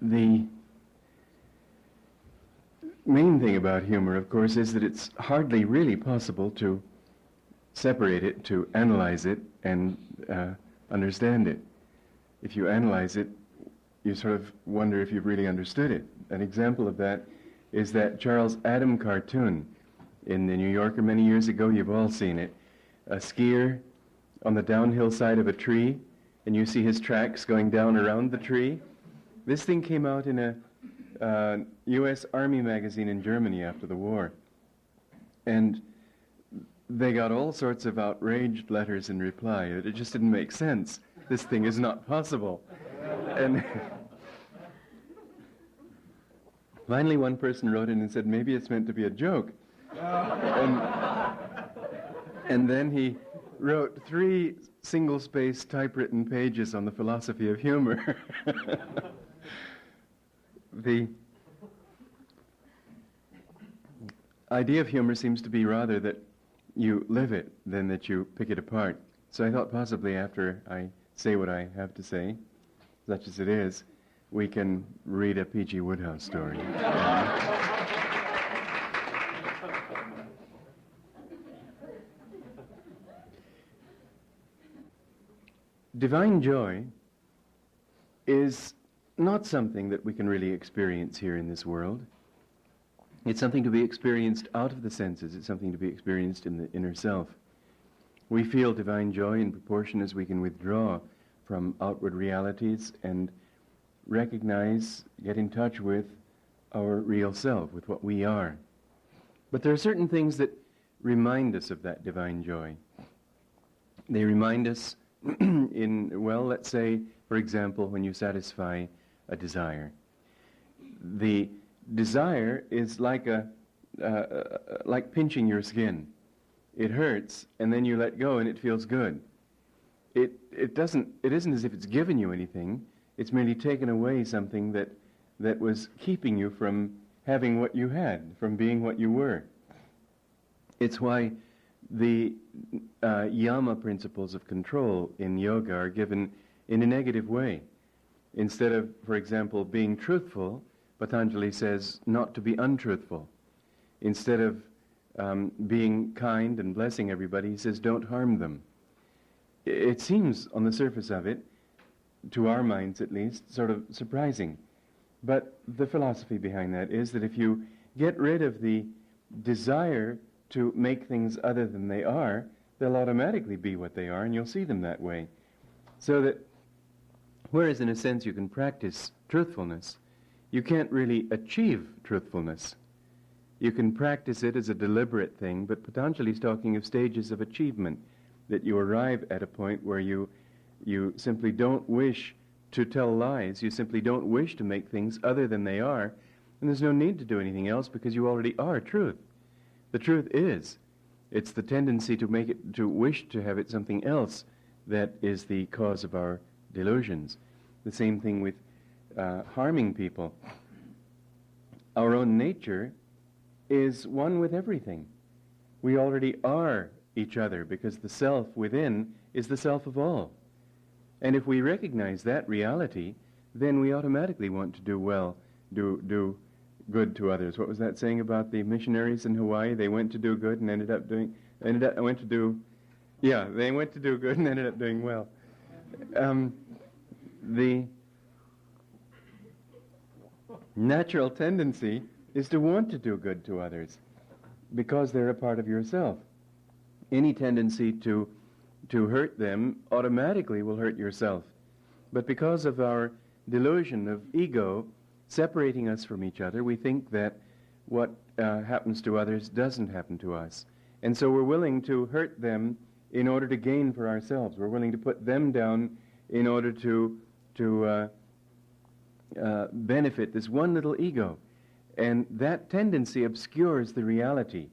The main thing about humor, of course, is that it's hardly really possible to separate it, to analyze it, and understand it. If you analyze it, you sort of wonder if you've really understood it. An example of that is that Charles Addam cartoon in the New Yorker many years ago. You've all seen it. A skier on the downhill side of a tree, and you see his tracks going down around the tree. This thing came out in a U.S. Army magazine in Germany after the war. And they got all sorts of outraged letters in reply. It just didn't make sense. This thing is not possible. And finally one person wrote in and said, maybe it's meant to be a joke. And then he wrote 3 single-spaced typewritten pages on the philosophy of humor. The idea of humor seems to be rather that you live it than that you pick it apart. So I thought possibly after I say what I have to say, such as it is, we can read a P.G. Wodehouse story. Divine joy is not something that we can really experience here in this world. It's something to be experienced out of the senses. It's something to be experienced in the inner self. We feel divine joy in proportion as we can withdraw from outward realities and recognize, get in touch with our real self, with what we are. But there are certain things that remind us of that divine joy. They remind us let's say, for example, when you satisfy a desire. The desire is like like pinching your skin. It hurts, and then you let go, and it feels good. It isn't as if it's given you anything. It's merely taken away something that was keeping you from having what you had, from being what you were. It's why the yama principles of control in yoga are given in a negative way. Instead of, for example, being truthful, Patanjali says not to be untruthful. Instead of being kind and blessing everybody, he says don't harm them. It seems, on the surface of it, to our minds at least, sort of surprising. But the philosophy behind that is that if you get rid of the desire to make things other than they are, they'll automatically be what they are, and you'll see them that way. So that, whereas in a sense you can practice truthfulness, you can't really achieve truthfulness. You can practice it as a deliberate thing, but Patanjali's talking of stages of achievement, that you arrive at a point where you simply don't wish to tell lies, you simply don't wish to make things other than they are, and there's no need to do anything else because you already are truth. The truth is, it's the tendency to make it, to wish to have it something else that is the cause of our delusions. The same thing with harming people. Our own nature is one with everything. We already are each other because the self within is the self of all. And if we recognize that reality, then we automatically want to do well, do good to others. What was that saying about the missionaries in Hawaii? They went to do good and they went to do good and ended up doing well. The natural tendency is to want to do good to others because they're a part of yourself. Any tendency to hurt them automatically will hurt yourself. But because of our delusion of ego separating us from each other, we think that what happens to others doesn't happen to us. And so we're willing to hurt them in order to gain for ourselves. We're willing to put them down in order to benefit this one little ego. And that tendency obscures the reality.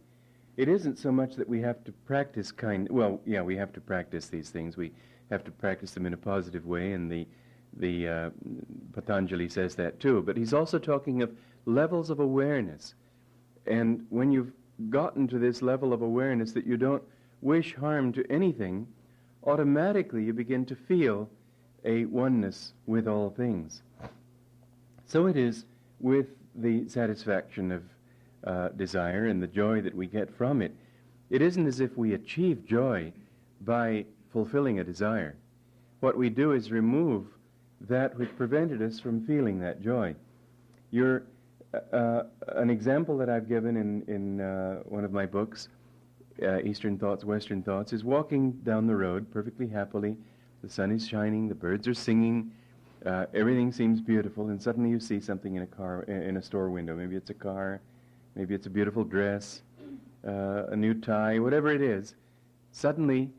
It isn't so much that we have to practice we have to practice these things. We have to practice them in a positive way, and the Patanjali says that too. But he's also talking of levels of awareness. And when you've gotten to this level of awareness that you don't wish harm to anything, automatically you begin to feel a oneness with all things. So it is with the satisfaction of desire and the joy that we get from it. It isn't as if we achieve joy by fulfilling a desire. What we do is remove that which prevented us from feeling that joy. An example that I've given in one of my books, Eastern Thoughts, Western Thoughts, is walking down the road perfectly happily. The sun is shining, the birds are singing, everything seems beautiful, and suddenly you see something in a car, in a store window. Maybe it's a car, maybe it's a beautiful dress, a new tie, whatever it is. Suddenly,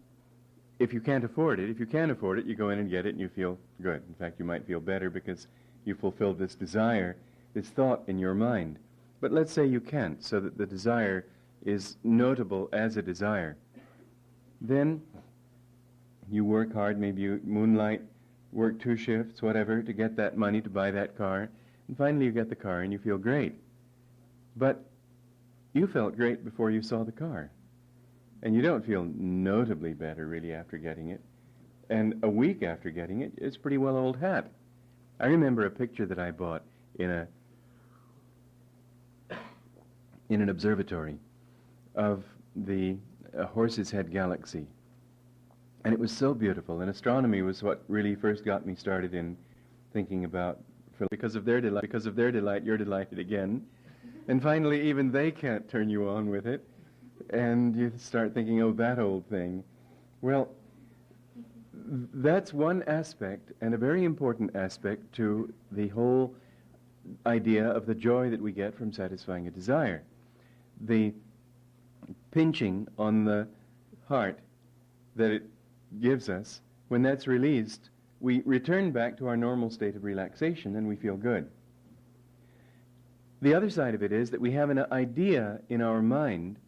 if you can't afford it, you go in and get it and you feel good. In fact, you might feel better because you fulfilled this desire, this thought in your mind. But let's say you can't, so that the desire is notable as a desire. Then you work hard, maybe you moonlight, work 2 shifts, whatever, to get that money to buy that car, and finally you get the car and you feel great. But you felt great before you saw the car. And you don't feel notably better, really, after getting it. And a week after getting it, it's a pretty well old hat. I remember a picture that I bought in an observatory of the Horse's Head Galaxy. And it was so beautiful, and astronomy was what really first got me started in thinking about, because of their delight, you're delighted again. And finally, even they can't turn you on with it. And you start thinking, oh, that old thing. Well, that's one aspect, and a very important aspect to the whole idea of the joy that we get from satisfying a desire. The pinching on the heart that it gives us, when that's released, we return back to our normal state of relaxation and we feel good. The other side of it is that we have an idea in our mind,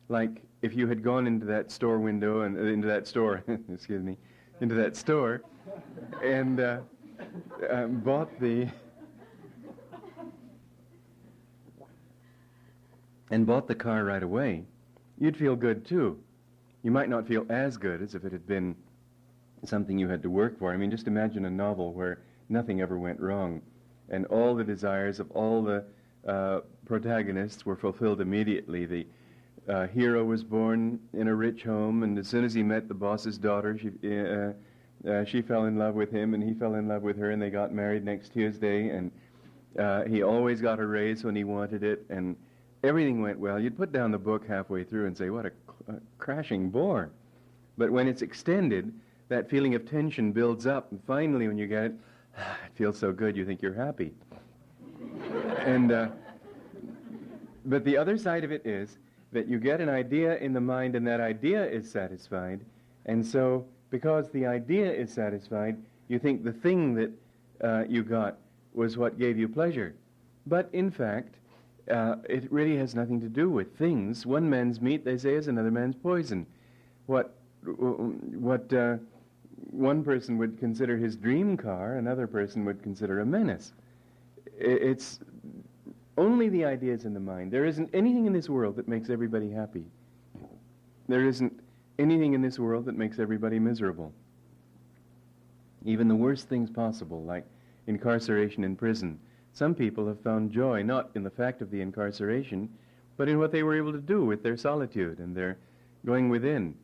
like if you had gone into that store window and into that store and bought the car right away, you'd feel good too. You might not feel as good as if it had been something you had to work for. I mean, just imagine a novel where nothing ever went wrong and all the desires of all the protagonists were fulfilled immediately. The hero was born in a rich home, and as soon as he met the boss's daughter, she fell in love with him, and he fell in love with her, and they got married next Tuesday, and he always got a raise when he wanted it, and everything went well. You'd put down the book halfway through and say, what a crashing bore. But when it's extended, that feeling of tension builds up, and finally when you get it, it feels so good, you think you're happy. But the other side of it is that you get an idea in the mind, and that idea is satisfied, and so because the idea is satisfied, you think the thing that you got was what gave you pleasure. But in fact, it really has nothing to do with things. One man's meat, they say, is another man's poison. What one person would consider his dream car, another person would consider a menace. It's only the ideas in the mind. There isn't anything in this world that makes everybody happy. There isn't anything in this world that makes everybody miserable. Even the worst things possible, like incarceration in prison. Some people have found joy not in the fact of the incarceration, but in what they were able to do with their solitude and their going within,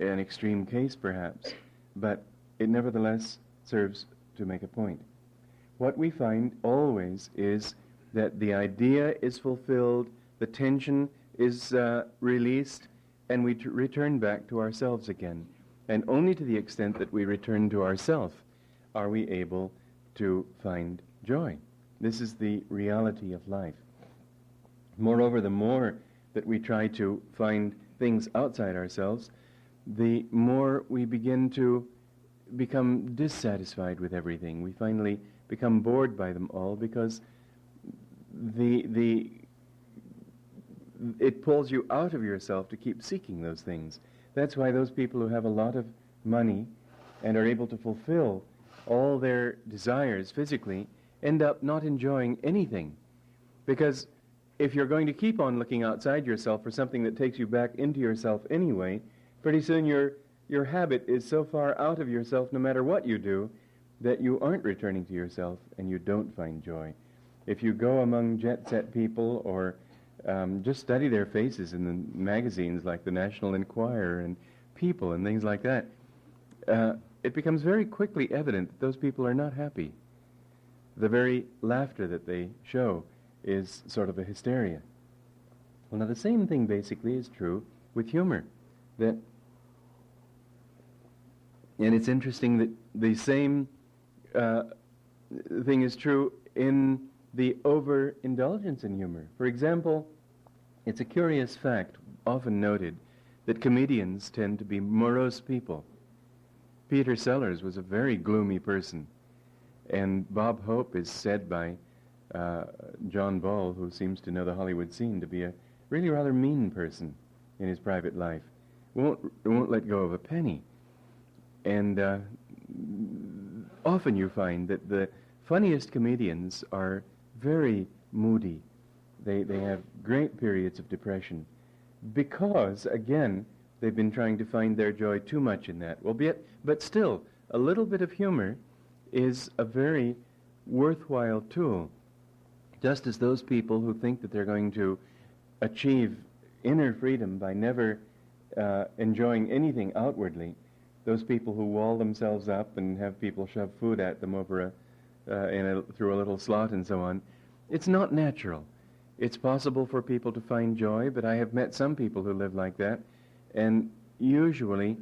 an extreme case perhaps, but it nevertheless serves to make a point. What we find always is that the idea is fulfilled, the tension is released, and we return back to ourselves again. And only to the extent that we return to ourselves are we able to find joy. This is the reality of life. Moreover, the more that we try to find things outside ourselves, the more we begin to become dissatisfied with everything. We finally become bored by them all because it pulls you out of yourself to keep seeking those things. That's why those people who have a lot of money and are able to fulfill all their desires physically end up not enjoying anything. Because if you're going to keep on looking outside yourself for something that takes you back into yourself anyway, pretty soon your habit is so far out of yourself, no matter what you do, that you aren't returning to yourself and you don't find joy. If you go among jet-set people or just study their faces in the magazines like the National Enquirer and People and things like that, it becomes very quickly evident that those people are not happy. The very laughter that they show is sort of a hysteria. Well, now the same thing basically is true with humor. And it's interesting that the same thing is true in the overindulgence in humor. For example, it's a curious fact, often noted, that comedians tend to be morose people. Peter Sellers was a very gloomy person, and Bob Hope is said by John Ball, who seems to know the Hollywood scene, to be a really rather mean person in his private life. Won't let go of a penny. And often you find that the funniest comedians are very moody. They have great periods of depression because, again, they've been trying to find their joy too much in that. But still, a little bit of humor is a very worthwhile tool. Just as those people who think that they're going to achieve inner freedom by never enjoying anything outwardly, those people who wall themselves up and have people shove food at them over through a little slot and so on, it's not natural. It's possible for people to find joy, but I have met some people who live like that, and usually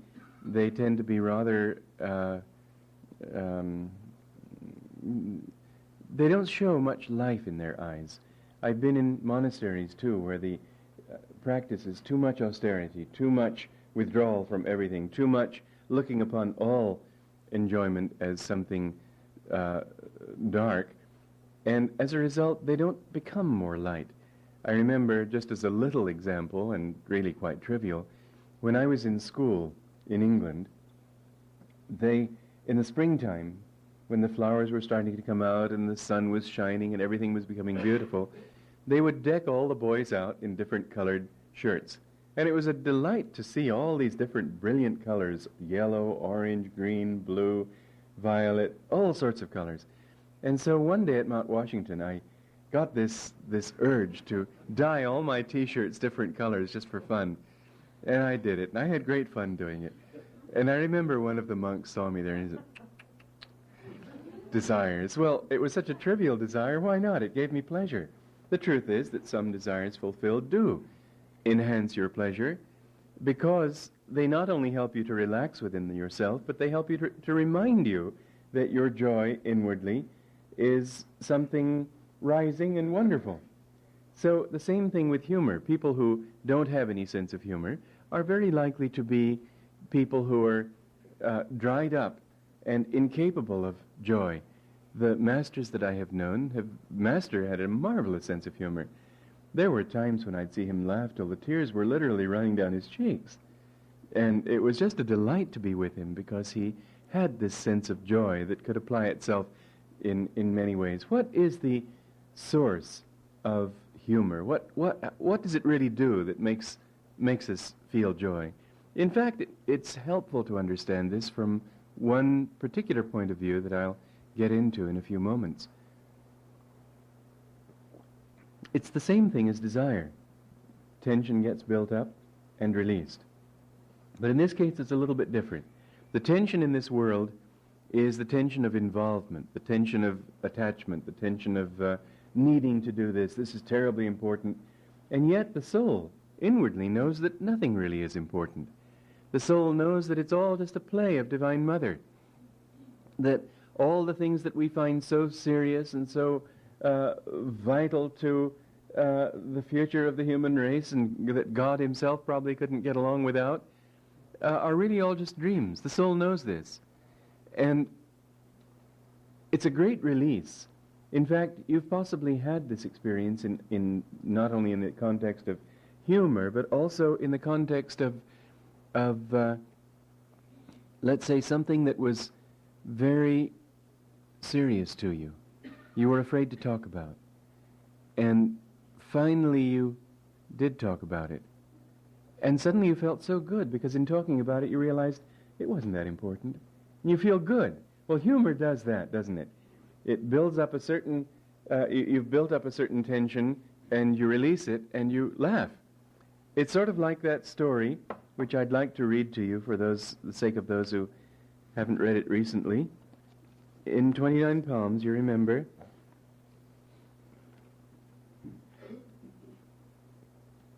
they tend to be rather they don't show much life in their eyes. I've been in monasteries too where the practice is too much austerity, too much withdrawal from everything, too much looking upon all enjoyment as something dark, and as a result they don't become more light. I remember, just as a little example, and really quite trivial, when I was in school in England, in the springtime, when the flowers were starting to come out and the sun was shining and everything was becoming beautiful, they would deck all the boys out in different colored shirts. And it was a delight to see all these different brilliant colors, yellow, orange, green, blue, violet, all sorts of colors. And so one day at Mount Washington, I got this urge to dye all my T-shirts different colors just for fun. And I did it, and I had great fun doing it. And I remember one of the monks saw me there, and he said, desires. Well, it was such a trivial desire, why not? It gave me pleasure. The truth is that some desires fulfilled do enhance your pleasure, because they not only help you to relax within yourself, but they help you to remind you that your joy inwardly is something rising and wonderful. So the same thing with humor. People who don't have any sense of humor are very likely to be people who are dried up and incapable of joy. The masters that I have known, Master had a marvelous sense of humor. There were times when I'd see him laugh till the tears were literally running down his cheeks. And it was just a delight to be with him because he had this sense of joy that could apply itself in many ways. What is the source of humor? What does it really do that makes us feel joy? In fact, it's helpful to understand this from one particular point of view that I'll get into in a few moments. It's the same thing as desire. Tension gets built up and released. But in this case, it's a little bit different. The tension in this world is the tension of involvement, the tension of attachment, the tension of needing to do this. This is terribly important. And yet the soul inwardly knows that nothing really is important. The soul knows that it's all just a play of Divine Mother, that all the things that we find so serious and so vital to the future of the human race, and that God himself probably couldn't get along without, are really all just dreams. The soul knows this. And it's a great release. In fact, you've possibly had this experience in not only in the context of humor, but also in the context of let's say, something that was very serious to you. You were afraid to talk about. And finally you did talk about it. And suddenly you felt so good, because in talking about it you realized it wasn't that important. And you feel good. Well, humor does that, doesn't it? It builds up a certain You've built up a certain tension, and you release it, and you laugh. It's sort of like that story, which I'd like to read to you for the sake of those who haven't read it recently. In 29 Palms, you remember,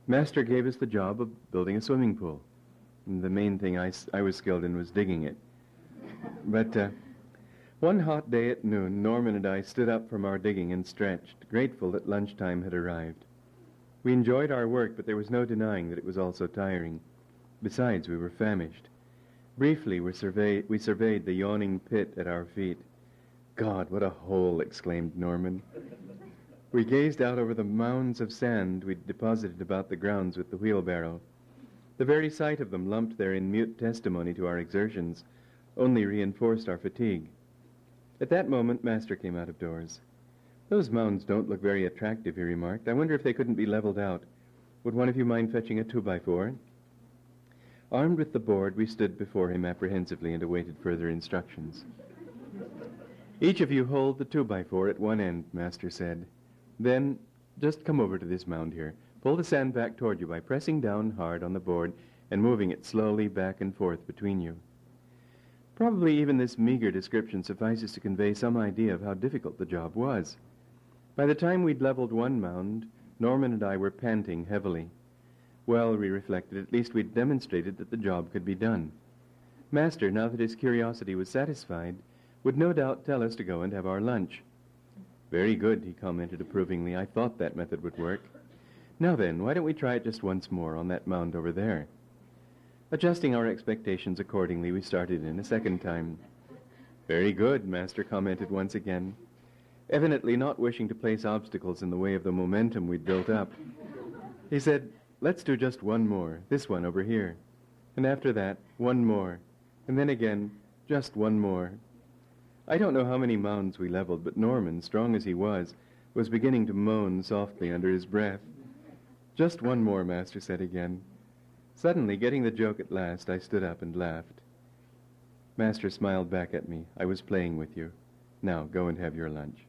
Master gave us the job of building a swimming pool. And the main thing I was skilled in was digging it. But one hot day at noon, Norman and I stood up from our digging and stretched, grateful that lunchtime had arrived. We enjoyed our work, but there was no denying that it was also tiring. Besides, we were famished. Briefly, we surveyed the yawning pit at our feet. "God, what a hole!" exclaimed Norman. We gazed out over the mounds of sand we'd deposited about the grounds with the wheelbarrow. The very sight of them, lumped there in mute testimony to our exertions, only reinforced our fatigue. At that moment, Master came out of doors. "Those mounds don't look very attractive," he remarked. "I wonder if they couldn't be leveled out. Would one of you mind fetching a 2x4? Armed with the board, we stood before him apprehensively and awaited further instructions. "Each of you hold the 2x4 at one end," Master said. "Then just come over to this mound here. Pull the sand back toward you by pressing down hard on the board and moving it slowly back and forth between you." Probably even this meager description suffices to convey some idea of how difficult the job was. By the time we'd leveled one mound, Norman and I were panting heavily. Well, we reflected, at least we'd demonstrated that the job could be done. Master, now that his curiosity was satisfied, would no doubt tell us to go and have our lunch. "Very good," he commented approvingly. "I thought that method would work. Now then, why don't we try it just once more on that mound over there?" Adjusting our expectations accordingly, we started in a second time. "Very good," Master commented once again, evidently not wishing to place obstacles in the way of the momentum we'd built up. He said, "Let's do just one more, this one over here. And after that, one more. And then again, just one more." I don't know how many mounds we leveled, but Norman, strong as he was beginning to moan softly under his breath. "Just one more," Master said again. Suddenly, getting the joke at last, I stood up and laughed. Master smiled back at me. "I was playing with you. Now, go and have your lunch."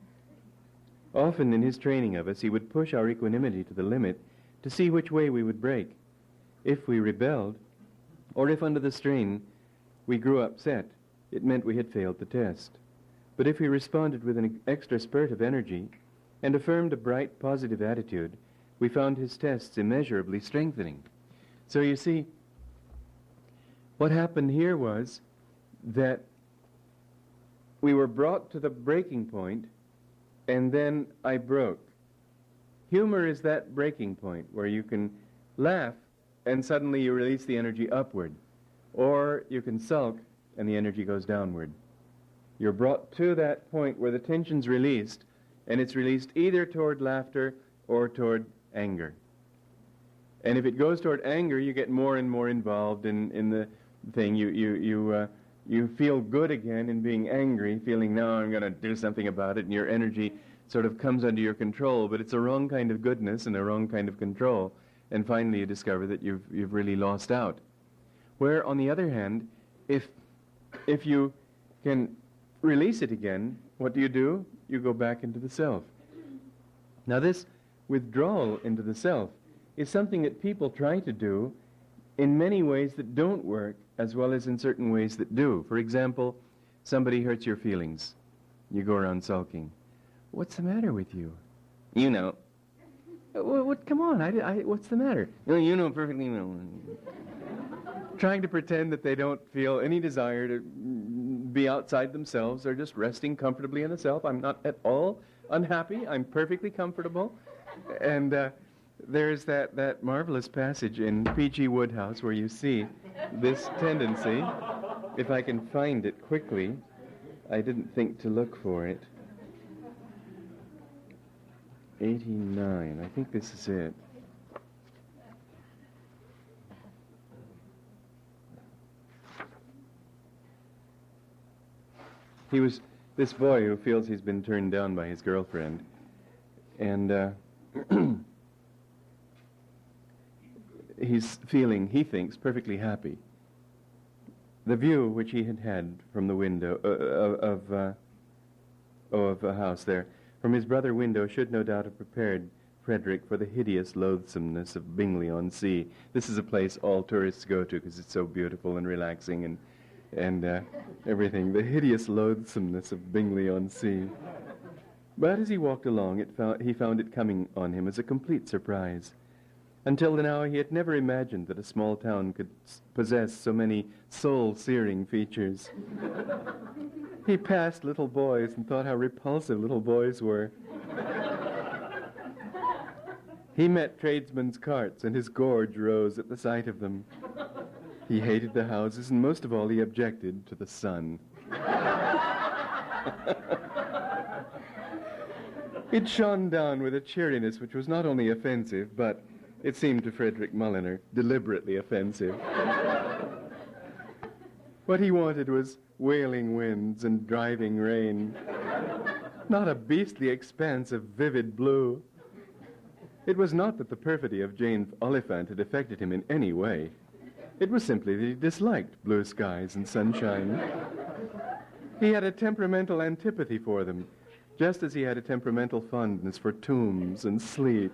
Often in his training of us, he would push our equanimity to the limit to see which way we would break. If we rebelled, or if under the strain we grew upset, it meant we had failed the test. But if we responded with an extra spurt of energy and affirmed a bright, positive attitude, we found his tests immeasurably strengthening. So you see, what happened here was that we were brought to the breaking point, and then I broke. Humor is that breaking point where you can laugh and suddenly you release the energy upward, or you can sulk and the energy goes downward. You're brought to that point where the tension's released, and it's released either toward laughter or toward anger. And if it goes toward anger, you get more and more involved in the thing. You feel good again in being angry, feeling, "No, I'm going to do something about it," and your energy sort of comes under your control, but it's a wrong kind of goodness and a wrong kind of control, and finally you discover that you've really lost out. Where, on the other hand, if you can release it again, what do? You go back into the self. Now this withdrawal into the self is something that people try to do in many ways that don't work, as well as in certain ways that do. For example, somebody hurts your feelings. You go around sulking. "What's the matter with you?" "You know." What? Come on, what's the matter?" "No, you know perfectly well." Trying to pretend that they don't feel any desire to be outside themselves. They're just resting comfortably in the self. "I'm not at all unhappy. I'm perfectly comfortable." And there's that marvelous passage in P.G. Wodehouse where you see this tendency. If I can find it quickly. I didn't think to look for it. 89. I think this is it. He was this boy who feels he's been turned down by his girlfriend, and he's feeling, he thinks, perfectly happy. The view which he had from the window of a house there from his brother window should no doubt have prepared Frederick for the hideous loathsomeness of Bingley-on-Sea. This is a place all tourists go to because it's so beautiful and relaxing and everything. The hideous loathsomeness of Bingley-on-Sea. But as he walked along, he found it coming on him as a complete surprise. Until now, he had never imagined that a small town could possess so many soul-searing features. He passed little boys and thought how repulsive little boys were. He met tradesmen's carts, and his gorge rose at the sight of them. He hated the houses, and most of all, he objected to the sun. It shone down with a cheeriness which was not only offensive, but, it seemed to Frederick Mulliner, deliberately offensive. What he wanted was wailing winds and driving rain, not a beastly expanse of vivid blue. It was not that the perfidy of Jane Oliphant had affected him in any way. It was simply that he disliked blue skies and sunshine. He had a temperamental antipathy for them, just as he had a temperamental fondness for tombs and sleet,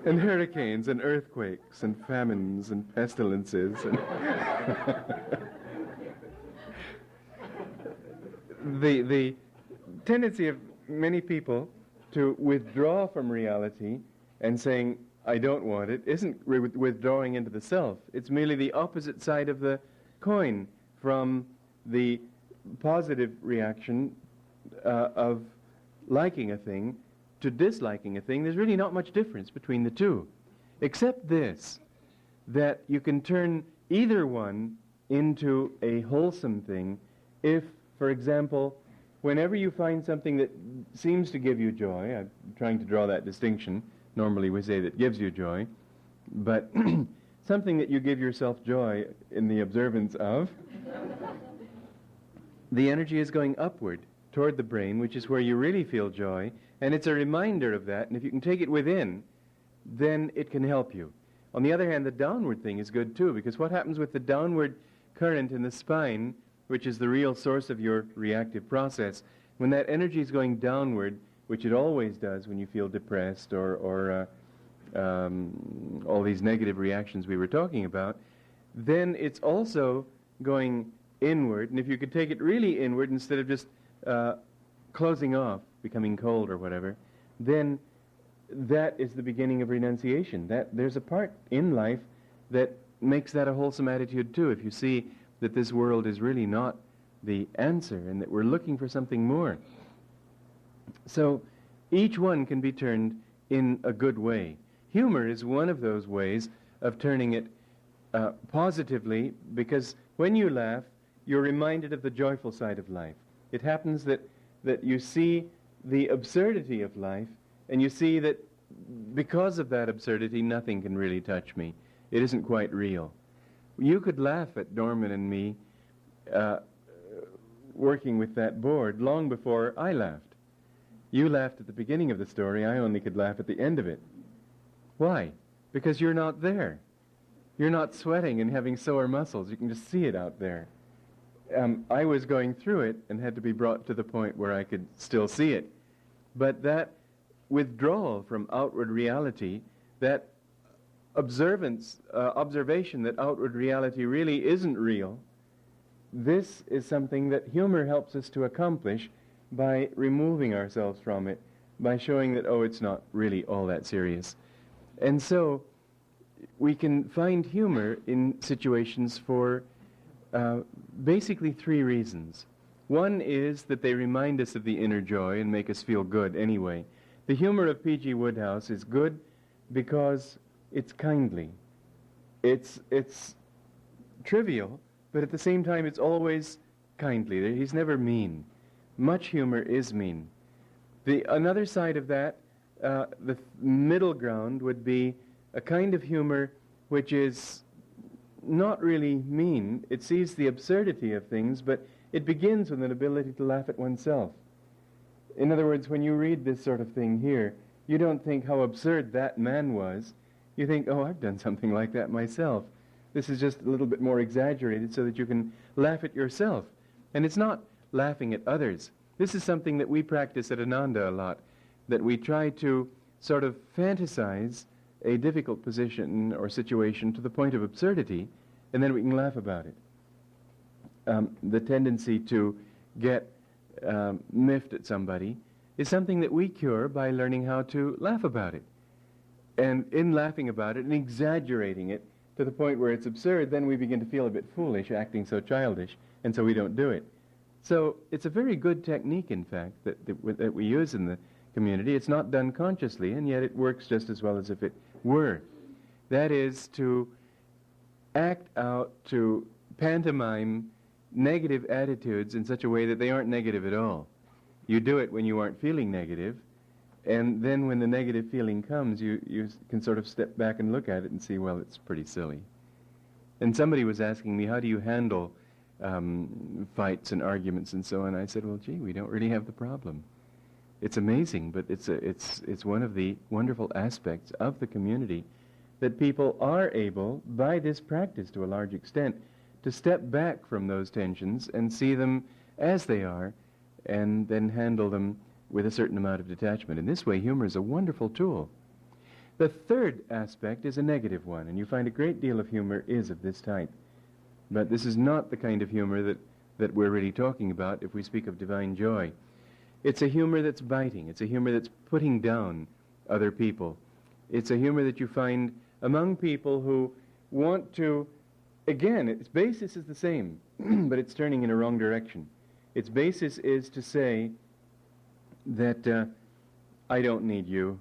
and hurricanes and earthquakes and famines and pestilences. The tendency of many people to withdraw from reality and saying, I don't want it, isn't withdrawing into the self. It's merely the opposite side of the coin from the positive reaction of liking a thing to disliking a thing. There's really not much difference between the two, except this, that you can turn either one into a wholesome thing if, for example, whenever you find something that seems to give you joy, I'm trying to draw that distinction, normally we say that gives you joy, but something that you give yourself joy in the observance of, the energy is going upward toward the brain, which is where you really feel joy, and it's a reminder of that, and if you can take it within, then it can help you. On the other hand, the downward thing is good too, because what happens with the downward current in the spine, which is the real source of your reactive process, when that energy is going downward, which it always does when you feel depressed or all these negative reactions we were talking about, then it's also going inward, and if you could take it really inward instead of just closing off, becoming cold or whatever, then that is the beginning of renunciation. There's a part in life that makes that a wholesome attitude too. If you see that this world is really not the answer and that we're looking for something more. So each one can be turned in a good way. Humor is one of those ways of turning it positively, because when you laugh, you're reminded of the joyful side of life. It happens that you see the absurdity of life, and you see that because of that absurdity, nothing can really touch me. It isn't quite real. You could laugh at Norman and me working with that board long before I laughed. You laughed at the beginning of the story. I only could laugh at the end of it. Why? Because you're not there. You're not sweating and having sore muscles. You can just see it out there. I was going through it and had to be brought to the point where I could still see it. But that withdrawal from outward reality, that observation that outward reality really isn't real, this is something that humor helps us to accomplish by removing ourselves from it, by showing that, oh, it's not really all that serious. And so we can find humor in situations for basically three reasons. One is that they remind us of the inner joy and make us feel good anyway. The humor of P.G. Wodehouse is good because it's kindly. It's trivial, but at the same time it's always kindly. He's never mean. Much humor is mean. Another side of that, the middle ground, would be a kind of humor which is not really mean. It sees the absurdity of things, but it begins with an ability to laugh at oneself. In other words, when you read this sort of thing here, you don't think how absurd that man was. You think, oh, I've done something like that myself. This is just a little bit more exaggerated so that you can laugh at yourself. And it's not laughing at others. This is something that we practice at Ananda a lot, that we try to sort of fantasize a difficult position or situation to the point of absurdity, and then we can laugh about it. The tendency to get miffed at somebody is something that we cure by learning how to laugh about it. And in laughing about it and exaggerating it to the point where it's absurd, then we begin to feel a bit foolish, acting so childish, and so we don't do it. So it's a very good technique, in fact, that we use in the community. It's not done consciously, and yet it works just as well as if it were. That is to act out, to pantomime negative attitudes in such a way that they aren't negative at all. You do it when you aren't feeling negative, and then when the negative feeling comes, you can sort of step back and look at it and see, well, it's pretty silly. And somebody was asking me, how do you handle fights and arguments and so on? I said, well, gee, we don't really have the problem. It's amazing, but it's one of the wonderful aspects of the community that people are able, by this practice to a large extent, to step back from those tensions and see them as they are, and then handle them with a certain amount of detachment. In this way, humor is a wonderful tool. The third aspect is a negative one, and you find a great deal of humor is of this type. But this is not the kind of humor that we're really talking about if we speak of divine joy. It's a humor that's biting. It's a humor that's putting down other people. It's a humor that you find among people who want to, again, its basis is the same, but it's turning in a wrong direction. Its basis is to say that I don't need you,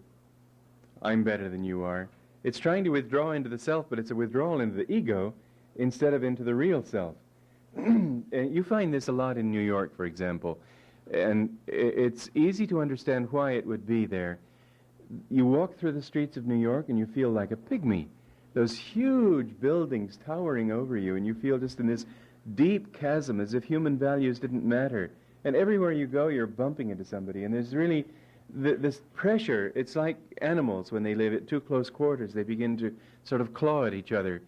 I'm better than you are. It's trying to withdraw into the self, but it's a withdrawal into the ego instead of into the real self. You find this a lot in New York, for example, and it's easy to understand why it would be there. You walk through the streets of New York and you feel like a pygmy. Those huge buildings towering over you, and you feel just in this deep chasm as if human values didn't matter. And everywhere you go, you're bumping into somebody, and there's really this pressure. It's like animals when they live at too close quarters. They begin to sort of claw at each other,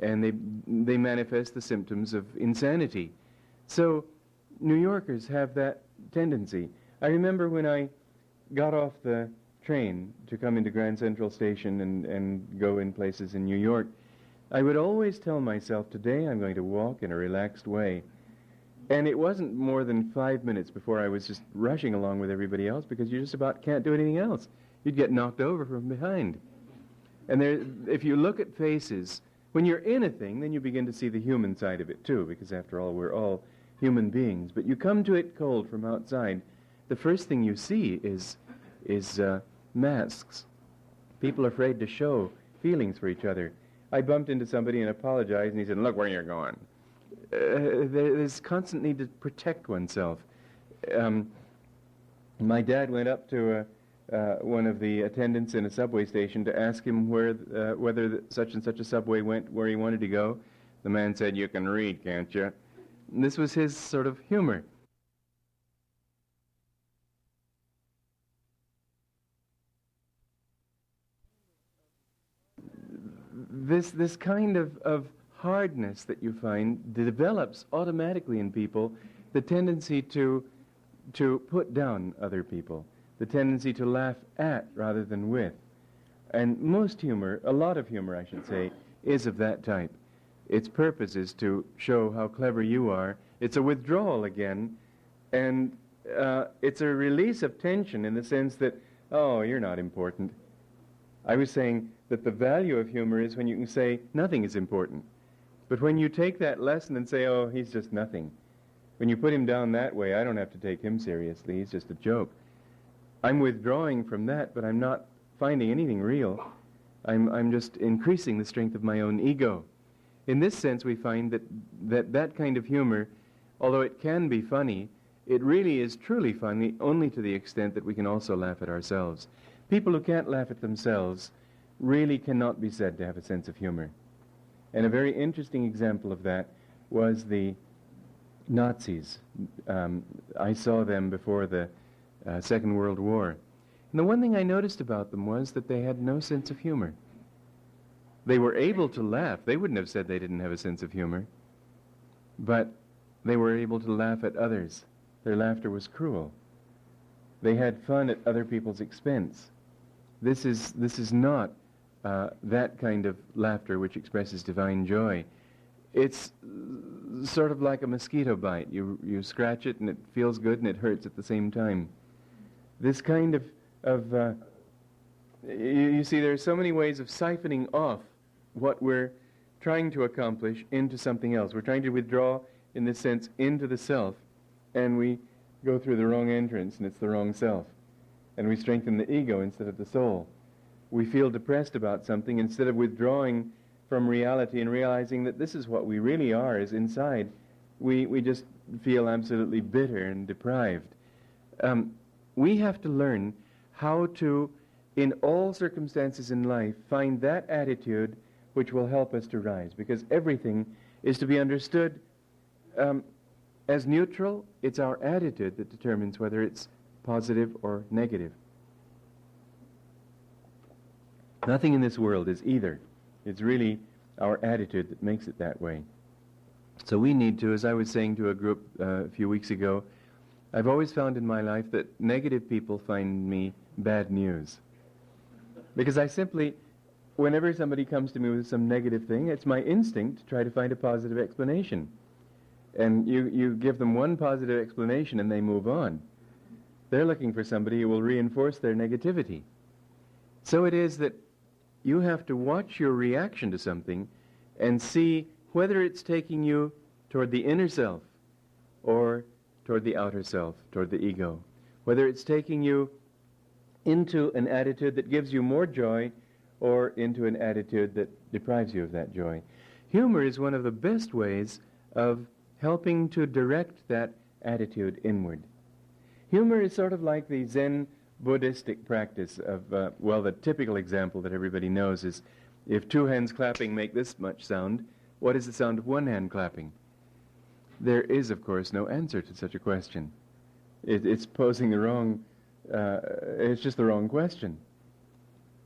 and they manifest the symptoms of insanity. So New Yorkers have that tendency. I remember when I got off the train to come into Grand Central Station and go in places in New York, I would always tell myself, today I'm going to walk in a relaxed way. And it wasn't more than 5 minutes before I was just rushing along with everybody else, because you just about can't do anything else. You'd get knocked over from behind. And if you look at faces, when you're in a thing, then you begin to see the human side of it too, because after all, we're all human beings. But you come to it cold from outside, the first thing you see is masks. People are afraid to show feelings for each other. I bumped into somebody and apologized, and he said, look where you're going. There's constant need to protect oneself. My dad went up to one of the attendants in a subway station to ask him whether such and such a subway went where he wanted to go. The man said, you can read, can't you? And this was his sort of humor. This kind of hardness that you find develops automatically in people, the tendency to put down other people, the tendency to laugh at rather than with. And most humor, a lot of humor I should say, is of that type. Its purpose is to show how clever you are. It's a withdrawal again, and it's a release of tension in the sense that, oh, you're not important. I was saying that the value of humor is when you can say nothing is important. But when you take that lesson and say, oh, he's just nothing, when you put him down that way, I don't have to take him seriously, he's just a joke. I'm withdrawing from that, but I'm not finding anything real. I'm just increasing the strength of my own ego. In this sense, we find that kind of humor, although it can be funny, it really is truly funny only to the extent that we can also laugh at ourselves. People who can't laugh at themselves really cannot be said to have a sense of humor. And a very interesting example of that was the Nazis. I saw them before the Second World War. And the one thing I noticed about them was that they had no sense of humor. They were able to laugh. They wouldn't have said they didn't have a sense of humor. But they were able to laugh at others. Their laughter was cruel. They had fun at other people's expense. This is not that kind of laughter which expresses divine joy. It's sort of like a mosquito bite. You scratch it and it feels good and it hurts at the same time. This kind of you see, there are so many ways of siphoning off what we're trying to accomplish into something else. We're trying to withdraw, in this sense, into the self, and we go through the wrong entrance, and it's the wrong self. And we strengthen the ego instead of the soul. We feel depressed about something instead of withdrawing from reality and realizing that this is what we really are, is inside. We just feel absolutely bitter and deprived. We have to learn how to, in all circumstances in life, find that attitude which will help us to rise, because everything is to be understood as neutral. It's our attitude that determines whether it's positive or negative. Nothing in this world is either. It's really our attitude that makes it that way. So we need to, as I was saying to a group a few weeks ago, I've always found in my life that negative people find me bad news. Because I simply, whenever somebody comes to me with some negative thing, it's my instinct to try to find a positive explanation. And you give them one positive explanation and they move on. They're looking for somebody who will reinforce their negativity. So it is that you have to watch your reaction to something and see whether it's taking you toward the inner self or toward the outer self, toward the ego. Whether it's taking you into an attitude that gives you more joy or into an attitude that deprives you of that joy. Humor is one of the best ways of helping to direct that attitude inward. Humor is sort of like the Zen Buddhistic practice of, the typical example that everybody knows is, if two hands clapping make this much sound, what is the sound of one hand clapping? There is, of course, no answer to such a question. It's posing the wrong, it's just the wrong question.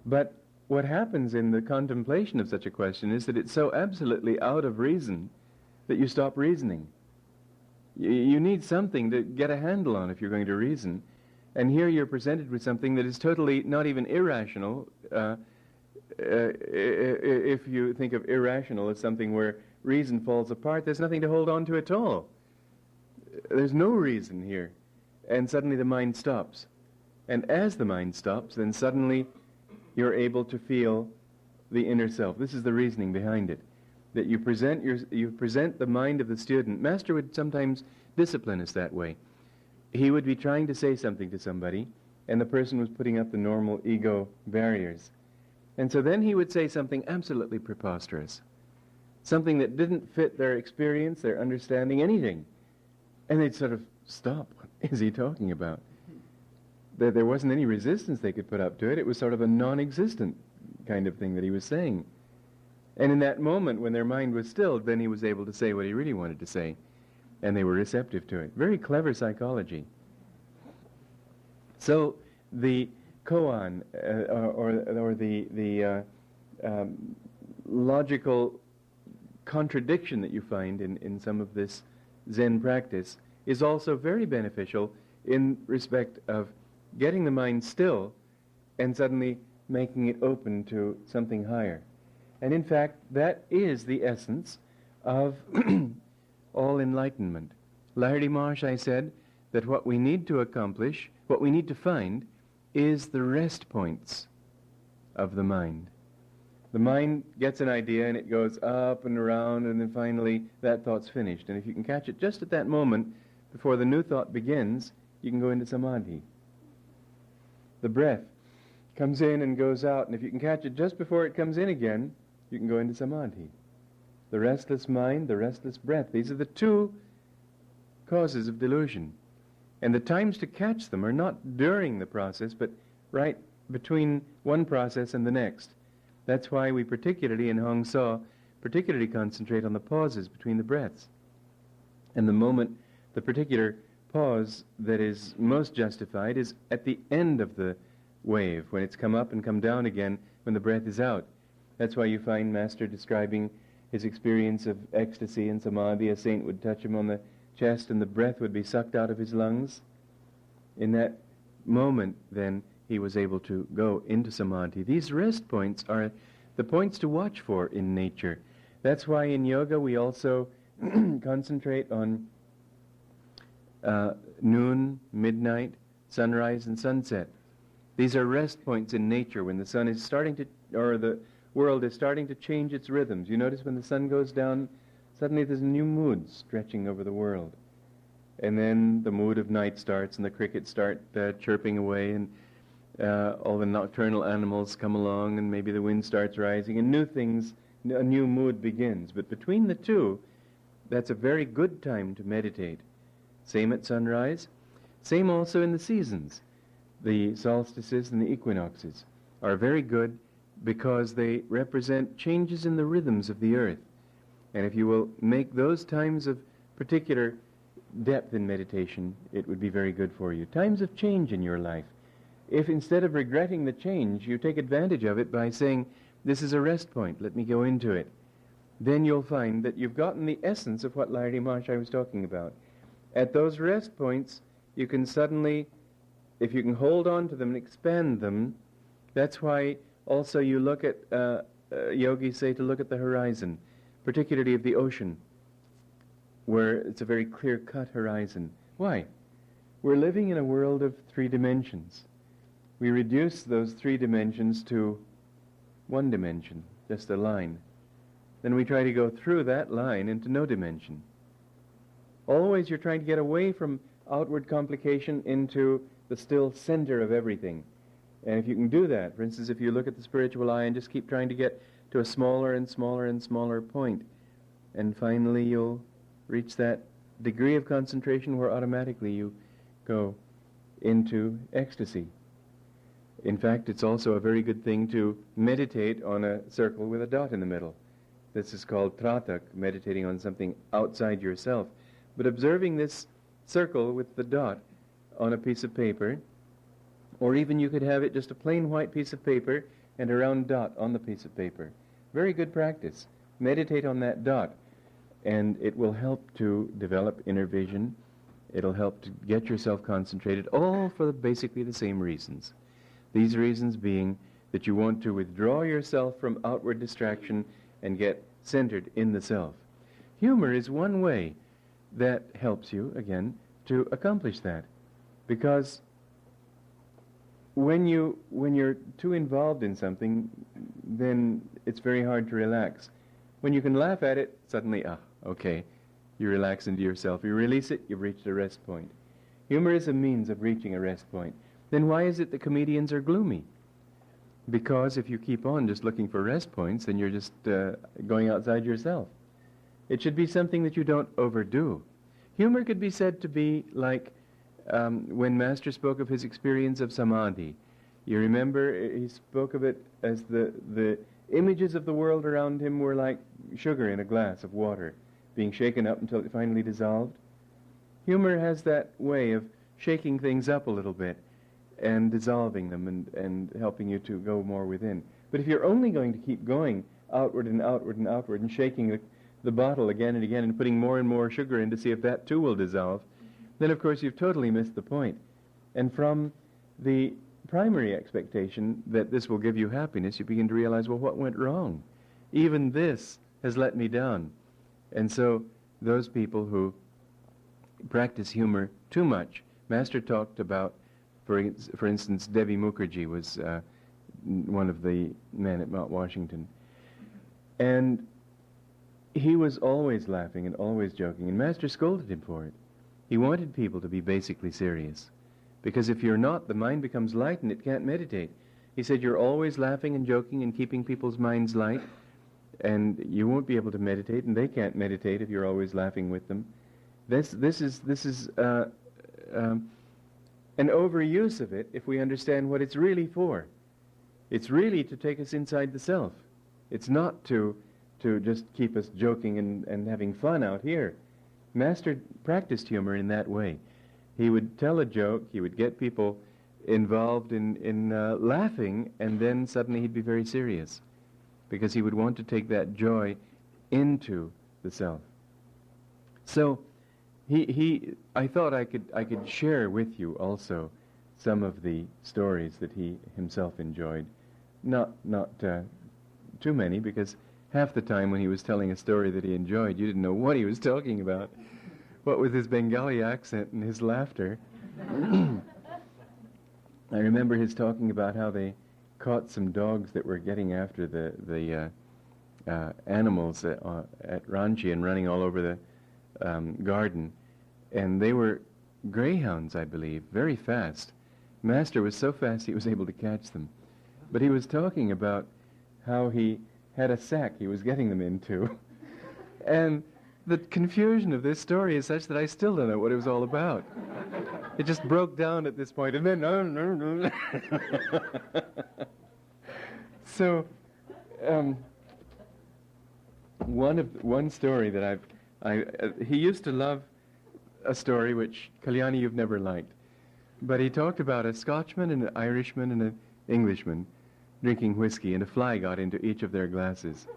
But what happens in the contemplation of such a question is that it's so absolutely out of reason that you stop reasoning. You need something to get a handle on if you're going to reason. And here you're presented with something that is totally not even irrational. If you think of irrational as something where reason falls apart, there's nothing to hold on to at all. There's no reason here. And suddenly the mind stops. And as the mind stops, then suddenly you're able to feel the inner self. This is the reasoning behind it. That you present the mind of the student. Master would sometimes discipline us that way. He would be trying to say something to somebody, and the person was putting up the normal ego barriers. And so then he would say something absolutely preposterous, something that didn't fit their experience, their understanding, anything. And they'd sort of stop. What is he talking about? There wasn't any resistance they could put up to it. It was sort of a non-existent kind of thing that he was saying. And in that moment, when their mind was stilled, then he was able to say what he really wanted to say. And they were receptive to it. Very clever psychology. So the koan, or the logical contradiction that you find in some of this Zen practice is also very beneficial in respect of getting the mind still and suddenly making it open to something higher. And in fact, that is the essence of all enlightenment. Lahiri Mahashai said that what we need to accomplish, what we need to find, is the rest points of the mind. The mind gets an idea and it goes up and around, and then finally that thought's finished. And if you can catch it just at that moment before the new thought begins, you can go into samadhi. The breath comes in and goes out, and if you can catch it just before it comes in again, you can go into samadhi. The restless mind, the restless breath, these are the two causes of delusion. And the times to catch them are not during the process, but right between one process and the next. That's why we particularly in Hong Sau particularly concentrate on the pauses between the breaths. And the moment, the particular pause that is most justified is at the end of the wave, when it's come up and come down again, when the breath is out. That's why you find Master describing his experience of ecstasy and samadhi. A saint would touch him on the chest and the breath would be sucked out of his lungs. In that moment, then, he was able to go into samadhi. These rest points are the points to watch for in nature. That's why in yoga we also concentrate on noon, midnight, sunrise, and sunset. These are rest points in nature when the sun is starting to, or the world is starting to change its rhythms. You notice when the sun goes down, suddenly there's a new mood stretching over the world. And then the mood of night starts and the crickets start chirping away, and all the nocturnal animals come along, and maybe the wind starts rising, and a new mood begins. But between the two, that's a very good time to meditate. Same at sunrise, same also in the seasons. The solstices and the equinoxes are very good because they represent changes in the rhythms of the earth. And if you will make those times of particular depth in meditation, it would be very good for you. Times of change in your life. If instead of regretting the change, you take advantage of it by saying, this is a rest point, let me go into it, then you'll find that you've gotten the essence of what Lahiri Mahashaya was talking about. At those rest points, you can suddenly, if you can hold on to them and expand them, that's why also you look at, yogis say to look at the horizon, particularly of the ocean, where it's a very clear-cut horizon. Why? We're living in a world of 3 dimensions. We reduce those 3 dimensions to 1 dimension, just a line. Then we try to go through that line into no dimension. Always you're trying to get away from outward complication into the still center of everything. And if you can do that, for instance, if you look at the spiritual eye and just keep trying to get to a smaller and smaller and smaller point, and finally you'll reach that degree of concentration where automatically you go into ecstasy. In fact, it's also a very good thing to meditate on a circle with a dot in the middle. This is called tratak, meditating on something outside yourself. But observing this circle with the dot on a piece of paper, or even you could have it just a plain white piece of paper and a round dot on the piece of paper. Very good practice. Meditate on that dot, and it will help to develop inner vision. It'll help to get yourself concentrated, all for basically the same reasons. These reasons being that you want to withdraw yourself from outward distraction and get centered in the self. Humor is one way that helps you, again, to accomplish that. Because when you're too involved in something, then it's very hard to relax. When you can laugh at it, suddenly, okay, you relax into yourself. You release it, you've reached a rest point. Humor is a means of reaching a rest point. Then why is it that comedians are gloomy? Because if you keep on just looking for rest points, then you're just going outside yourself. It should be something that you don't overdo. Humor could be said to be like when Master spoke of his experience of samadhi. You remember he spoke of it as the images of the world around him were like sugar in a glass of water, being shaken up until it finally dissolved. Humor has that way of shaking things up a little bit and dissolving them and helping you to go more within. But if you're only going to keep going outward and outward and outward and shaking the bottle again and again and putting more and more sugar in to see if that too will dissolve, then of course you've totally missed the point. And from the primary expectation that this will give you happiness, you begin to realize, well, what went wrong? Even this has let me down. And so those people who practice humor too much, Master talked about, for instance, Devi Mukherjee was one of the men at Mount Washington. And he was always laughing and always joking, and Master scolded him for it. He wanted people to be basically serious, because if you're not, the mind becomes light and it can't meditate. He said, you're always laughing and joking and keeping people's minds light, and you won't be able to meditate, and they can't meditate if you're always laughing with them. This is an overuse of it if we understand what it's really for. It's really to take us inside the self. It's not to just keep us joking and having fun out here. Master practiced humor in that way. He would tell a joke, he would get people involved in laughing, and then suddenly he'd be very serious, because he would want to take that joy into the self. So I thought I could share with you also some of the stories that he himself enjoyed. Not too many, because half the time when he was telling a story that he enjoyed, you didn't know what he was talking about. What with his Bengali accent and his laughter. I remember his talking about how they caught some dogs that were getting after the animals at Ranchi and running all over the garden. And they were greyhounds, I believe, very fast. Master was so fast he was able to catch them. But he was talking about how he had a sack he was getting them into. And the confusion of this story is such that I still don't know what it was all about. It just broke down at this point, and then So, one story that he used to love a story which, Kalyani, you've never liked, but he talked about a Scotchman and an Irishman and an Englishman drinking whiskey, and a fly got into each of their glasses.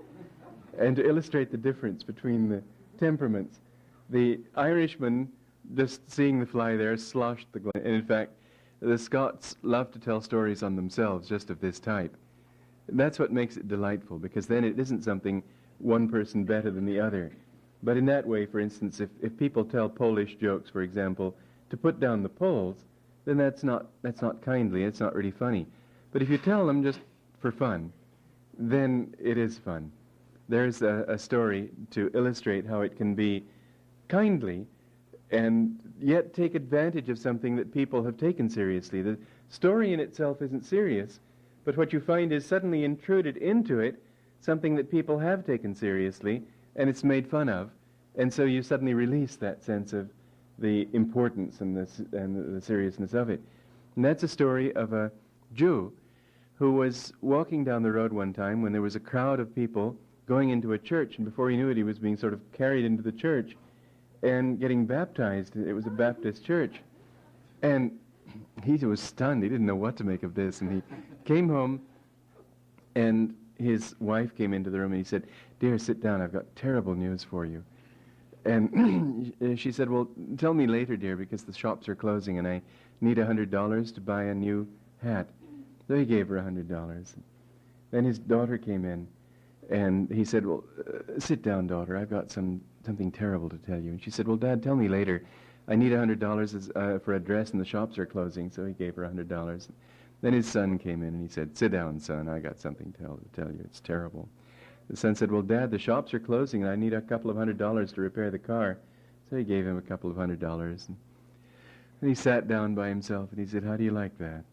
And to illustrate the difference between the temperaments, the Irishman, just seeing the fly there, sloshed the glass. And in fact, the Scots love to tell stories on themselves just of this type. That's what makes it delightful, because then it isn't something one person better than the other. But in that way, for instance, if people tell Polish jokes, for example, to put down the Poles, then that's not kindly, it's not really funny. But if you tell them just for fun, then it is fun. There's a story to illustrate how it can be kindly and yet take advantage of something that people have taken seriously. The story in itself isn't serious, but what you find is suddenly intruded into it something that people have taken seriously, and it's made fun of, and so you suddenly release that sense of the importance and the seriousness of it. And that's a story of a Jew who was walking down the road one time when there was a crowd of people going into a church, and before he knew it, he was being sort of carried into the church and getting baptized. It was a Baptist church. And he was stunned. He didn't know what to make of this. And he came home, and his wife came into the room, and he said, "Dear, sit down. I've got terrible news for you." And she said, "Well, tell me later, dear, because the shops are closing, and I need $100 to buy a new hat." So he gave her $100. Then his daughter came in, and he said, "Well, sit down, daughter. I've got something terrible to tell you." And she said, "Well, Dad, tell me later. I need $100 for a dress, and the shops are closing." So he gave her $100. Then his son came in, and he said, "Sit down, son. I got something to tell you. It's terrible." The son said, "Well, Dad, the shops are closing, and I need a couple of $100 to repair the car." So he gave him a couple of $100. And he sat down by himself, and he said, "How do you like that?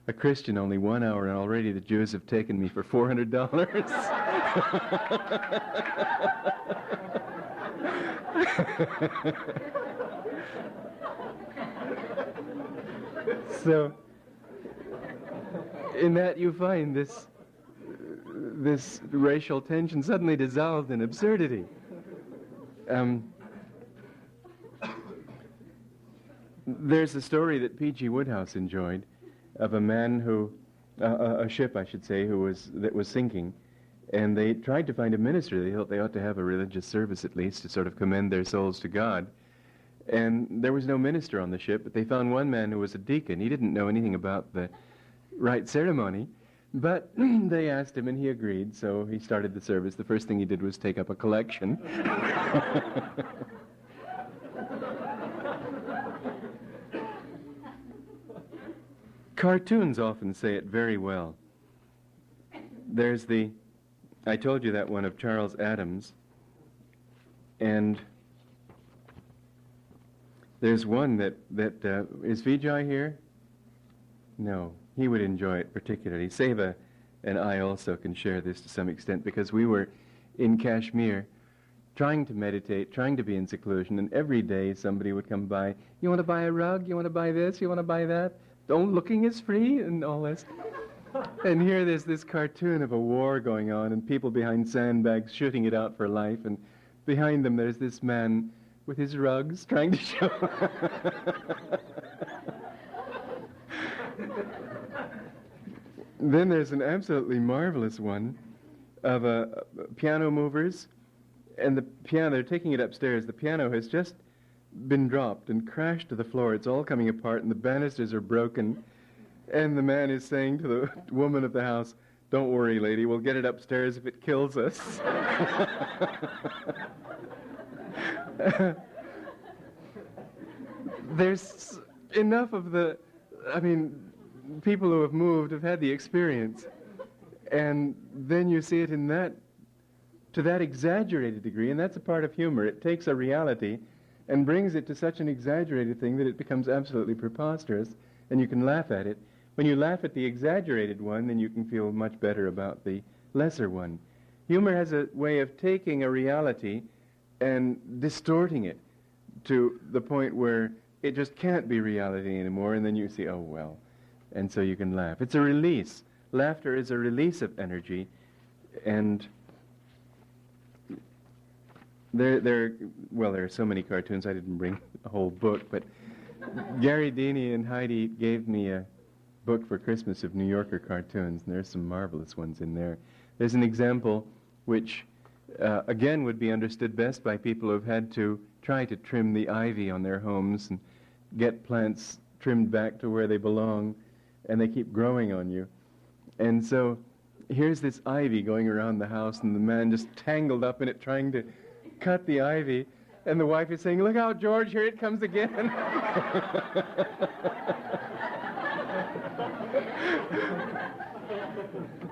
A Christian only 1 hour, and already the Jews have taken me for $400. So, in that you find this racial tension suddenly dissolved in absurdity. There's a story that P.G. Wodehouse enjoyed of a man who, a ship, I should say, that was sinking, and they tried to find a minister. They thought they ought to have a religious service at least to sort of commend their souls to God. And there was no minister on the ship, but they found one man who was a deacon. He didn't know anything about the rite ceremony, but they asked him, and he agreed, so he started the service. The first thing he did was take up a collection. Cartoons often say it very well. There's I told you that one of Charles Adams, and there's one that is Vijay here? No, he would enjoy it particularly. Seva and I also can share this to some extent, because we were in Kashmir trying to meditate, trying to be in seclusion, and every day somebody would come by, "You want to buy a rug? You want to buy this? You want to buy that? Oh, looking is free," and all this. And here there's this cartoon of a war going on, and people behind sandbags shooting it out for life, and behind them there's this man with his rugs trying to show. Then there's an absolutely marvelous one of piano movers, and the piano, they're taking it upstairs. The piano has just been dropped and crashed to the floor. It's all coming apart, and the banisters are broken. And the man is saying to the woman of the house, "Don't worry, lady, we'll get it upstairs if it kills us." There's enough of people who have moved have had the experience. And then you see it to that exaggerated degree, and that's a part of humor. It takes a reality and brings it to such an exaggerated thing that it becomes absolutely preposterous, and you can laugh at it. When you laugh at the exaggerated one, then you can feel much better about the lesser one. Humor has a way of taking a reality and distorting it to the point where it just can't be reality anymore, and then you see, oh, well. And so you can laugh. It's a release. Laughter is a release of energy, and there are so many cartoons. I didn't bring a whole book, but Gary Deeney and Heidi gave me a book for Christmas of New Yorker cartoons, and there's some marvelous ones in there. There's an example which, again, would be understood best by people who have had to try to trim the ivy on their homes and get plants trimmed back to where they belong, and they keep growing on you. And so here's this ivy going around the house, and the man just tangled up in it trying to cut the ivy, and the wife is saying, "Look out, George, here it comes again."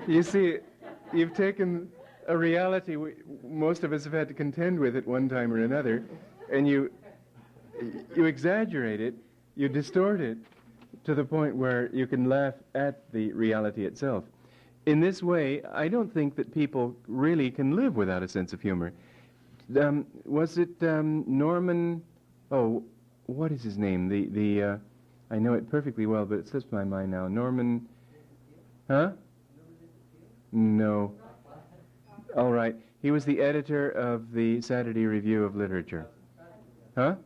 You see, you've taken a reality most of us have had to contend with at one time or another, and you exaggerate it, you distort it to the point where you can laugh at the reality itself. In this way, I don't think that people really can live without a sense of humor. Was it Norman? Oh, what is his name? I know it perfectly well, but it slips my mind now. Norman? Huh? No. All right. He was the editor of the Saturday Review of Literature. Huh?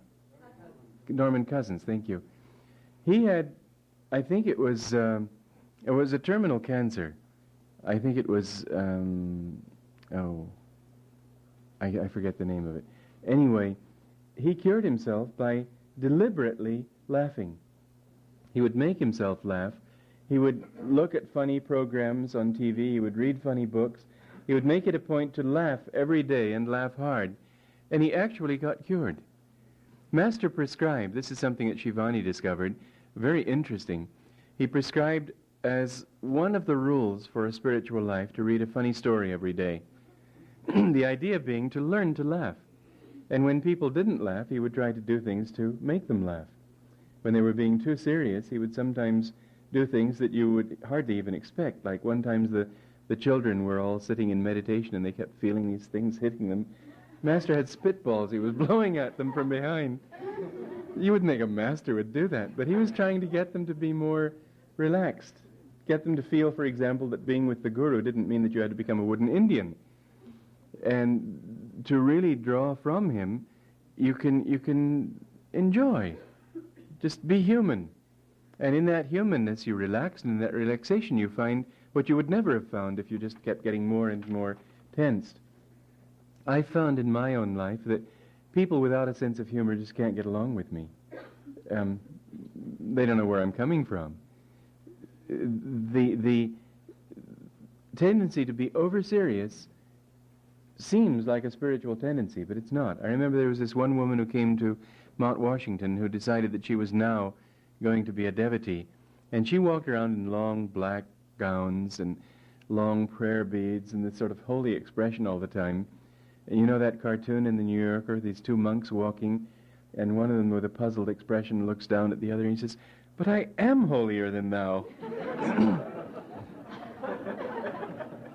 Norman Cousins, thank you. He had, I think it was a terminal cancer. I think it was, I forget the name of it. Anyway, he cured himself by deliberately laughing. He would make himself laugh. He would look at funny programs on TV. He would read funny books. He would make it a point to laugh every day and laugh hard. And he actually got cured. Master prescribed, this is something that Shivani discovered, very interesting. He prescribed as one of the rules for a spiritual life to read a funny story every day. The idea being to learn to laugh. And when people didn't laugh, he would try to do things to make them laugh. When they were being too serious, he would sometimes do things that you would hardly even expect. Like one time the children were all sitting in meditation and they kept feeling these things hitting them. Master had spitballs he was blowing at them from behind. You wouldn't think a master would do that, but he was trying to get them to be more relaxed. Get them to feel, for example, that being with the guru didn't mean that you had to become a wooden Indian. And to really draw from him, you can enjoy. Just be human. And in that humanness you relax, and in that relaxation you find what you would never have found if you just kept getting more and more tensed. I found in my own life that people without a sense of humor just can't get along with me. They don't know where I'm coming from. The tendency to be over-serious seems like a spiritual tendency, but it's not. I remember there was this one woman who came to Mount Washington who decided that she was now going to be a devotee, and she walked around in long black gowns and long prayer beads and this sort of holy expression all the time. And you know that cartoon in the New Yorker, these two monks walking, and one of them with a puzzled expression looks down at the other and he says, "But I am holier than thou."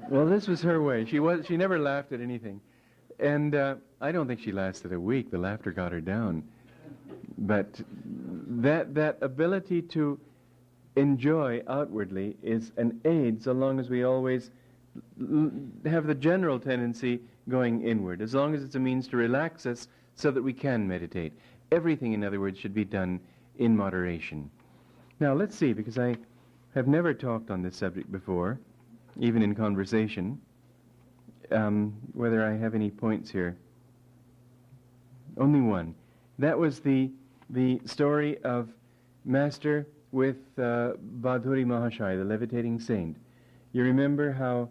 Well, this was her way. She never laughed at anything. And I don't think she lasted a week. The laughter got her down. But that ability to enjoy outwardly is an aid so long as we always have the general tendency going inward, as long as it's a means to relax us so that we can meditate. Everything, in other words, should be done in moderation. Now, let's see, because I have never talked on this subject before, even in conversation, whether I have any points here. Only one. That was the story of Master with Badhuri Mahashaya, the levitating saint. You remember how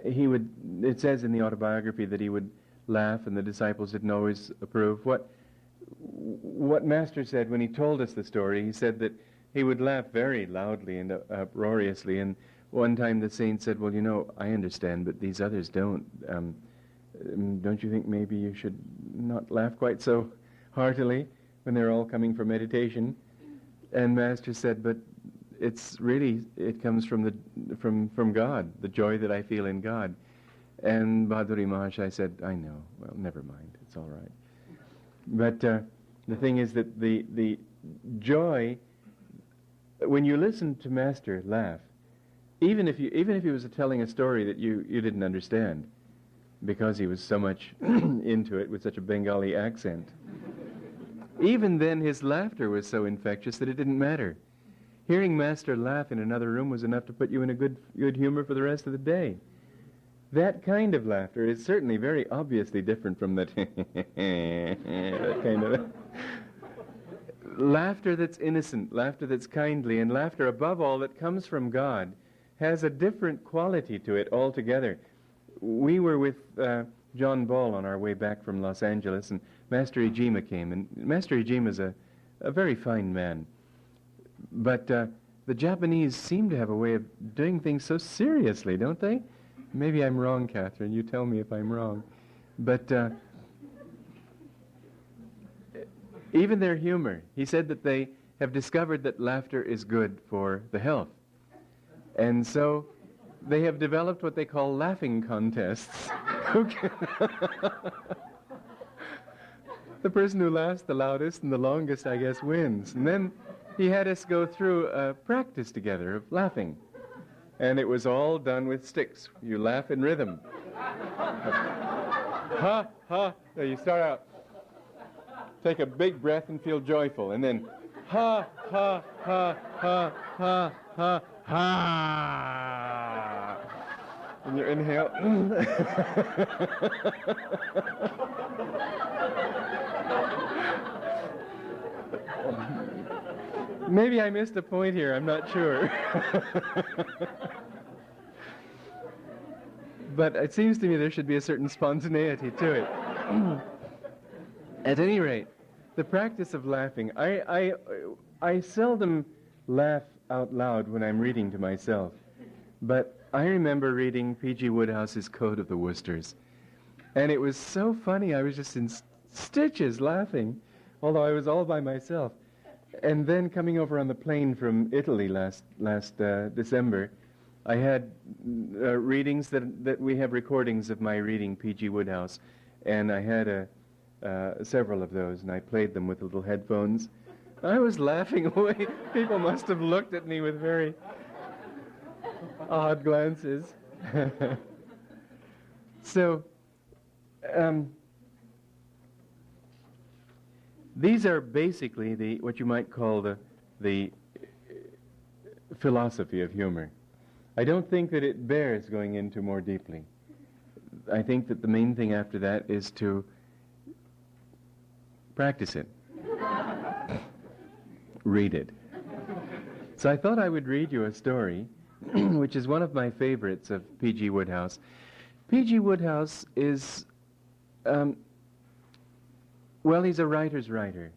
he would, it says in the autobiography that he would laugh and the disciples didn't always approve. What Master said when he told us the story, he said that he would laugh very loudly and uproariously, and one time the saint said, well, you know, I understand, but these others don't. Don't you think maybe you should not laugh quite so heartily when they're all coming for meditation? And Master said, but it's really, it comes from God, the joy that I feel in God. And Badhuri Mahashaya said, I know, well, never mind, it's all right. But the thing is that the joy, when you listen to Master laugh, even if he was telling a story that you didn't understand, because he was so much into it with such a Bengali accent, even then his laughter was so infectious that it didn't matter. Hearing Master laugh in another room was enough to put you in a good humor for the rest of the day. That kind of laughter is certainly very obviously different from that that kind of laughter that's innocent, laughter that's kindly, and laughter above all that comes from God has a different quality to it altogether. We were with John Ball on our way back from Los Angeles, and Master Ijima came, and Master Ijima is a very fine man. But the Japanese seem to have a way of doing things so seriously, don't they? Maybe I'm wrong, Catherine. You tell me if I'm wrong. But even their humor, he said that they have discovered that laughter is good for the health. And so they have developed what they call laughing contests. The person who laughs the loudest and the longest, I guess, wins. And then he had us go through a practice together of laughing. And it was all done with sticks. You laugh in rhythm. Ha, ha. So you start out, take a big breath and feel joyful. And then, ha, ha, ha, ha, ha, ha, ha. And you inhale. Maybe I missed a point here, I'm not sure. But it seems to me there should be a certain spontaneity to it. At any rate, the practice of laughing, I seldom laugh out loud when I'm reading to myself, but I remember reading P.G. Woodhouse's Code of the Worcesters, and it was so funny, I was just in stitches laughing, although I was all by myself. And then coming over on the plane from Italy last December, I had readings that we have recordings of my reading P.G. Woodhouse, and I had several of those, and I played them with little headphones. I was laughing away. People must have looked at me with very odd glances. So, these are basically what you might call the philosophy of humor. I don't think that it bears going into more deeply. I think that the main thing after that is to practice it. Read it. So I thought I would read you a story, which is one of my favorites of P.G. Woodhouse. P.G. Woodhouse is... well, he's a writer's writer.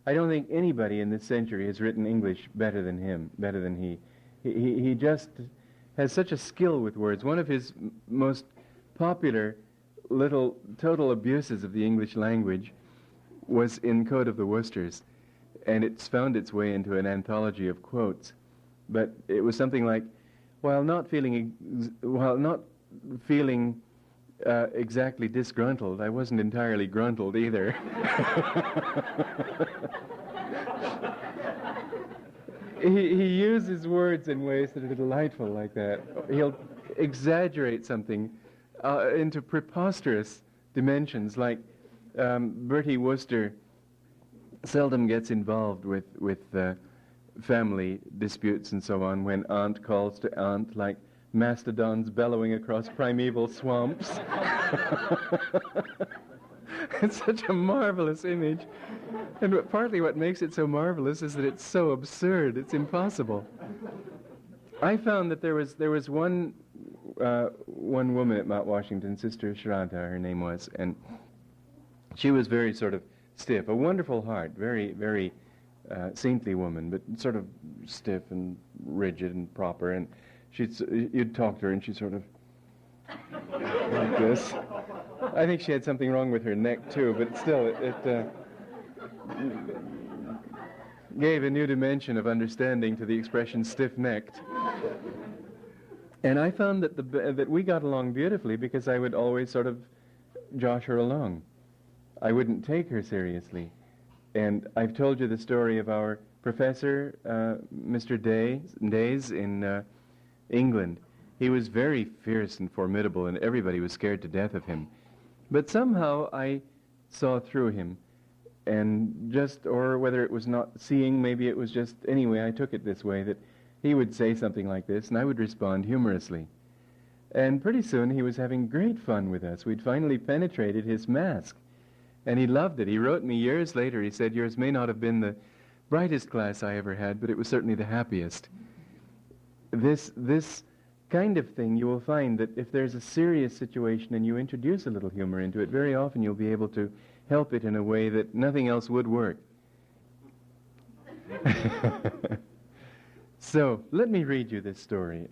I don't think anybody in this century has written English better than him, better than he. He just has such a skill with words. One of his most popular little total abuses of the English language was in Code of the Worcesters, and it's found its way into an anthology of quotes. But it was something like, while not feeling exactly disgruntled, I wasn't entirely gruntled either. He uses words in ways that are delightful like that. He'll exaggerate something into preposterous dimensions, like Bertie Wooster seldom gets involved with family disputes and so on when aunt calls to aunt, like mastodons bellowing across primeval swamps. It's such a marvelous image. And partly what makes it so marvelous is that it's so absurd, it's impossible. I found that there was one woman at Mount Washington, Sister Shraddha, her name was, and she was very sort of stiff, a wonderful heart, very, very saintly woman, but sort of stiff and rigid and proper, and you'd talk to her and she'd sort of like this. I think she had something wrong with her neck too, but still it gave a new dimension of understanding to the expression stiff-necked. And I found that we got along beautifully because I would always sort of josh her along. I wouldn't take her seriously. And I've told you the story of our professor, Mr. Days in England. He was very fierce and formidable, and everybody was scared to death of him. But somehow I saw through him, and or whether it was not seeing, maybe it was just, anyway, I took it this way, that he would say something like this, and I would respond humorously. And pretty soon he was having great fun with us. We'd finally penetrated his mask, and he loved it. He wrote me years later, he said, "Yours may not have been the brightest class I ever had, but it was certainly the happiest." This kind of thing, you will find that if there's a serious situation and you introduce a little humor into it, very often you'll be able to help it in a way that nothing else would work. So, let me read you this story.